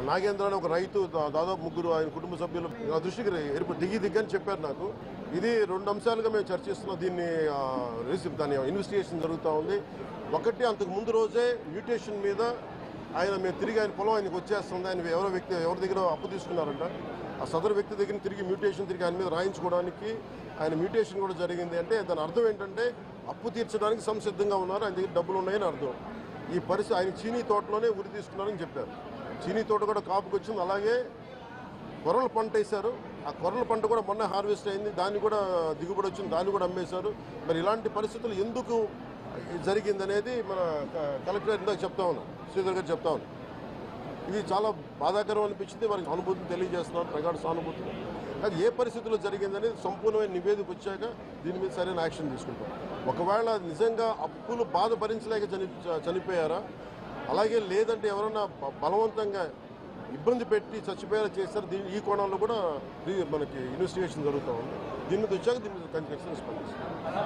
నాగేంద్ర అని ఒక రైతు దాదాపు ముగ్గురు ఆయన కుటుంబ సభ్యులు నా దృష్టికి దిగ్గని చెప్పారు నాకు. ఇది 2 అంశాలుగా మేము చర్చిస్తున్నాం. దాని ఇన్వెస్టిగేషన్ జరుగుతూ ఉంది. ఒకటి, అంతకు ముందు రోజే మ్యూటేషన్ మీద మేము తిరిగి ఆయన పొలం ఆయనకు వచ్చేస్తుంది, ఆయన ఎవరి దగ్గర అప్పు తీసుకున్నారంట, ఆ సదరు వ్యక్తి దగ్గర తిరిగి మ్యూటేషన్ తిరిగి ఆయన మీద రాయించుకోవడానికి ఆయన మ్యూటేషన్ కూడా జరిగింది. అంటే దాని అర్థం ఏంటంటే అప్పు తీర్చడానికి సంసిద్ధంగా ఉన్నారు, ఆయన దగ్గర డబ్బులు ఉన్నాయని అర్థం. ఈ పరిస్థితి ఆయన చీనీ తోటలోనే ఉరి తీసుకున్నారని చెప్పారు. చీనీ తోట కూడా కాపుకి వచ్చింది. అలాగే కొర్రల పంట వేశారు. ఆ కొర్రల పంట కూడా మొన్న హార్వెస్ట్ అయింది, దాన్ని కూడా దిగుబడి వచ్చింది, దాన్ని కూడా అమ్మేశారు. మరి ఇలాంటి పరిస్థితులు ఎందుకు జరిగిందనేది మన కలెక్టర్ ఇందాక చెప్తా ఉన్నాం, శ్రీధర్ గారు చెప్తా ఉన్నాం. ఇది చాలా బాధాకరం అనిపించింది. వారికి అనుభూతిని తెలియజేస్తున్నారు, ప్రగాఢ సానుభూతి. అది ఏ పరిస్థితుల్లో జరిగిందనేది సంపూర్ణమైన నివేదిక వచ్చాక దీని మీద సరైన యాక్షన్ తీసుకుంటాం. ఒకవేళ నిజంగా అప్పులు బాధ భరించలేక చనిపోయారా, అలాగే లేదంటే ఎవరన్నా బలవంతంగా ఇబ్బంది పెట్టి చచ్చిపోయేలా చేశారు, ఈ కోణంలో కూడా మనకి ఇన్వెస్టిగేషన్ జరుగుతూ ఉంది. దీని మీద వచ్చాక దీని మీద ఖచ్చితంగా స్పందిస్తాం.